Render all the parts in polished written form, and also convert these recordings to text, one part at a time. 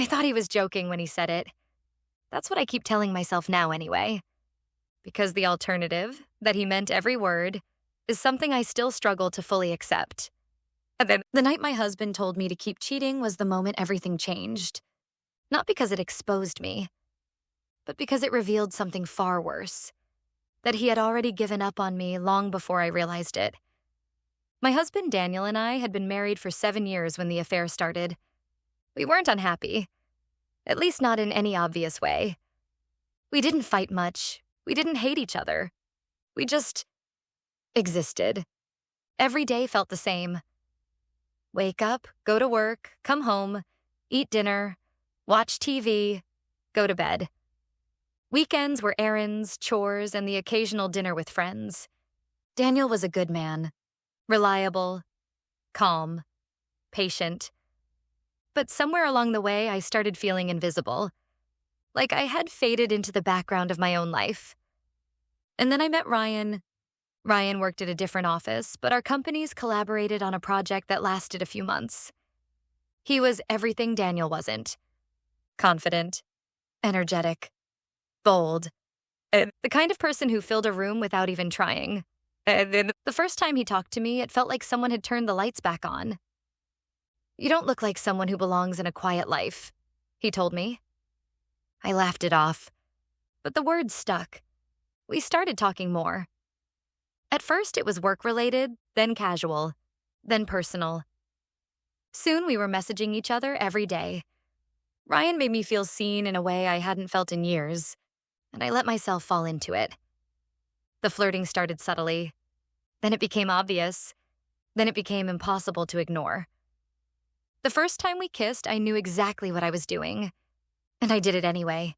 I thought he was joking when he said it. That's what I keep telling myself now anyway. Because the alternative, that he meant every word, is something I still struggle to fully accept. And then the night my husband told me to keep cheating was the moment everything changed. Not because it exposed me, but because it revealed something far worse. That he had already given up on me long before I realized it. My husband Daniel and I had been married for 7 years when the affair started. We weren't unhappy, at least not in any obvious way. We didn't fight much. We didn't hate each other. We just existed. Every day felt the same. Wake up, go to work, come home, eat dinner, watch TV, go to bed. Weekends were errands, chores, and the occasional dinner with friends. Daniel was a good man, reliable, calm, patient. But somewhere along the way, I started feeling invisible, like I had faded into the background of my own life. And then I met Ryan. Ryan worked at a different office, but our companies collaborated on a project that lasted a few months. He was everything Daniel wasn't. Confident, energetic, bold, and the kind of person who filled a room without even trying. And then the first time he talked to me, it felt like someone had turned the lights back on. "You don't look like someone who belongs in a quiet life," he told me. I laughed it off, but the words stuck. We started talking more. At first, it was work-related, then casual, then personal. Soon, we were messaging each other every day. Ryan made me feel seen in a way I hadn't felt in years, and I let myself fall into it. The flirting started subtly. Then it became obvious. Then it became impossible to ignore. The first time we kissed, I knew exactly what I was doing, and I did it anyway.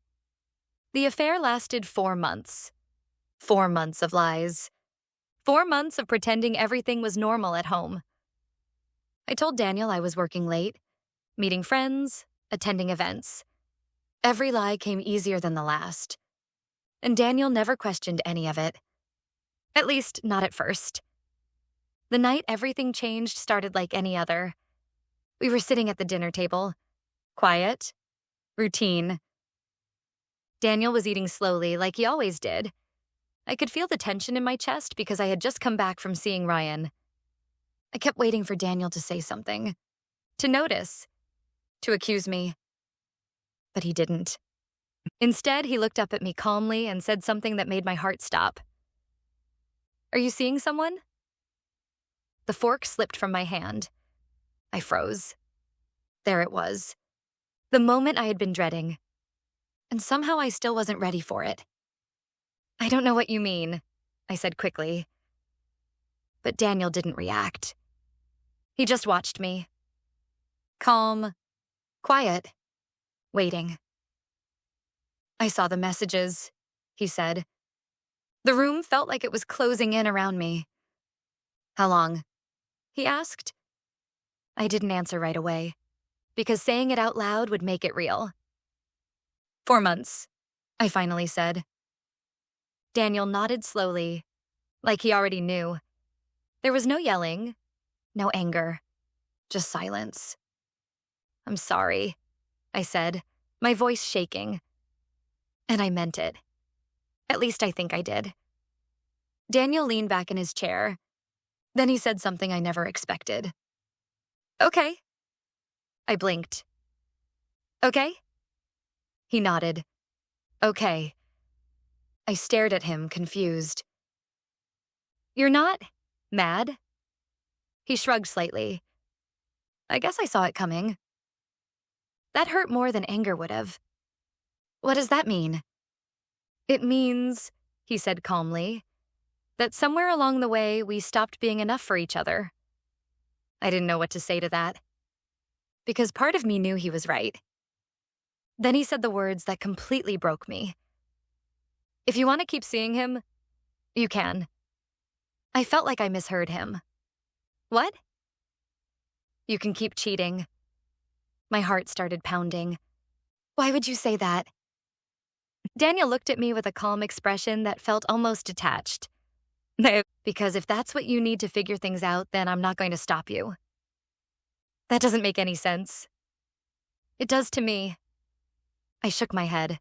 The affair lasted 4 months. 4 months of lies. 4 months of pretending everything was normal at home. I told Daniel I was working late, meeting friends, attending events. Every lie came easier than the last. And Daniel never questioned any of it. At least, not at first. The night everything changed started like any other. We were sitting at the dinner table. Quiet. Routine. Daniel was eating slowly, like he always did. I could feel the tension in my chest because I had just come back from seeing Ryan. I kept waiting for Daniel to say something. To notice. To accuse me. But he didn't. Instead, he looked up at me calmly and said something that made my heart stop. "Are you seeing someone?" The fork slipped from my hand. I froze. There it was. The moment I had been dreading. And somehow I still wasn't ready for it. "I don't know what you mean," I said quickly. But Daniel didn't react. He just watched me. Calm, quiet, waiting. "I saw the messages," he said. The room felt like it was closing in around me. "How long?" he asked. I didn't answer right away, because saying it out loud would make it real. 4 months, I finally said. Daniel nodded slowly, like he already knew. There was no yelling, no anger, just silence. "I'm sorry," I said, my voice shaking. And I meant it. At least I think I did. Daniel leaned back in his chair. Then he said something I never expected. "Okay." I blinked. "Okay?" He nodded. "Okay." I stared at him, confused. "You're not mad?" He shrugged slightly. "I guess I saw it coming." That hurt more than anger would have. "What does that mean?" "It means," he said calmly, "that somewhere along the way we stopped being enough for each other." I didn't know what to say to that, because part of me knew he was right. Then he said the words that completely broke me. "If you want to keep seeing him, you can." I felt like I misheard him. "What?" "You can keep cheating." My heart started pounding. "Why would you say that?" Daniel looked at me with a calm expression that felt almost detached. "Because if that's what you need to figure things out, then I'm not going to stop you." "That doesn't make any sense." It does to me. I shook my head.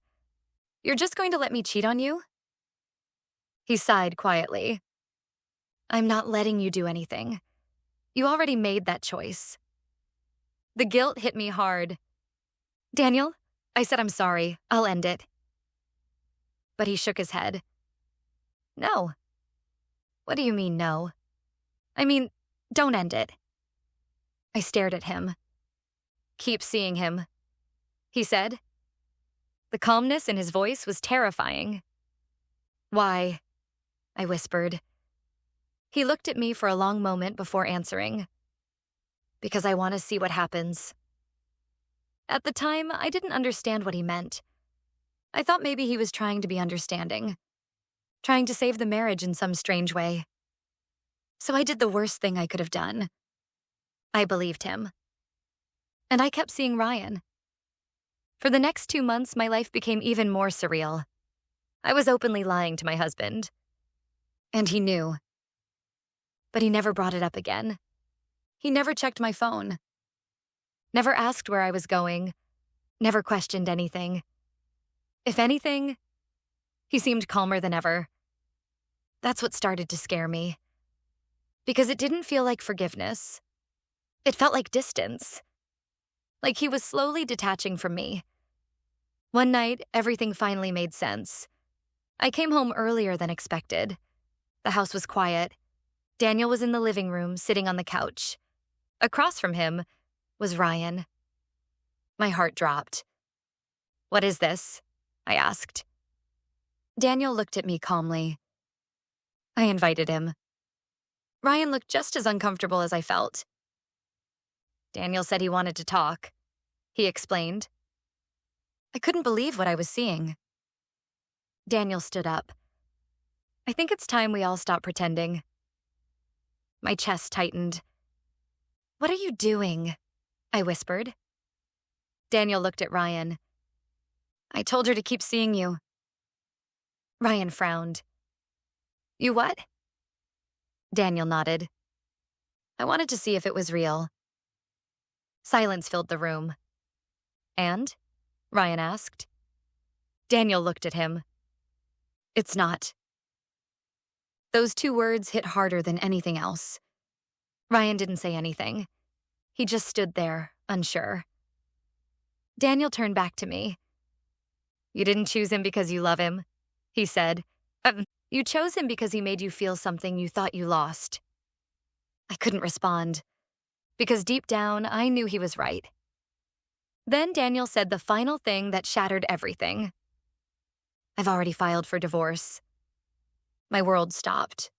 You're just going to let me cheat on you? He sighed quietly. I'm not letting you do anything. You already made that choice. The guilt hit me hard. Daniel, I said I'm sorry. I'll end it. But he shook his head. No. What do you mean, no? I mean, don't end it. I stared at him. Keep seeing him, he said. The calmness in his voice was terrifying. Why? I whispered. He looked at me for a long moment before answering. Because I want to see what happens. At the time, I didn't understand what he meant. I thought maybe he was trying to be understanding, trying to save the marriage in some strange way. So I did the worst thing I could have done. I believed him. And I kept seeing Ryan. For the next 2 months, my life became even more surreal. I was openly lying to my husband. And he knew. But he never brought it up again. He never checked my phone. Never asked where I was going. Never questioned anything. If anything, he seemed calmer than ever. That's what started to scare me. Because it didn't feel like forgiveness. It felt like distance. Like he was slowly detaching from me. One night, everything finally made sense. I came home earlier than expected. The house was quiet. Daniel was in the living room, sitting on the couch. Across from him was Ryan. My heart dropped. What is this? I asked. Daniel looked at me calmly. I invited him. Ryan looked just as uncomfortable as I felt. Daniel said he wanted to talk. He explained. I couldn't believe what I was seeing. Daniel stood up. I think it's time we all stop pretending. My chest tightened. What are you doing? I whispered. Daniel looked at Ryan. I told her to keep seeing you. Ryan frowned. You what? Daniel nodded. I wanted to see if it was real. Silence filled the room. And? Ryan asked. Daniel looked at him. It's not. Those 2 words hit harder than anything else. Ryan didn't say anything. He just stood there, unsure. Daniel turned back to me. You didn't choose him because you love him, he said. You chose him because he made you feel something you thought you lost. I couldn't respond, because deep down, I knew he was right. Then Daniel said the final thing that shattered everything. I've already filed for divorce. My world stopped.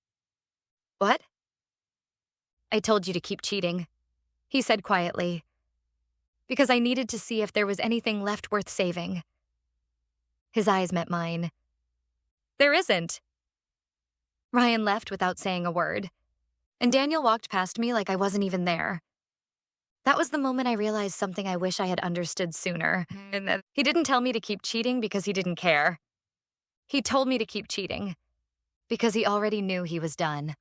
What? I told you to keep cheating, he said quietly, because I needed to see if there was anything left worth saving. His eyes met mine. There isn't. Ryan left without saying a word, and Daniel walked past me like I wasn't even there. That was the moment I realized something I wish I had understood sooner. And then he didn't tell me to keep cheating because he didn't care. He told me to keep cheating because he already knew he was done.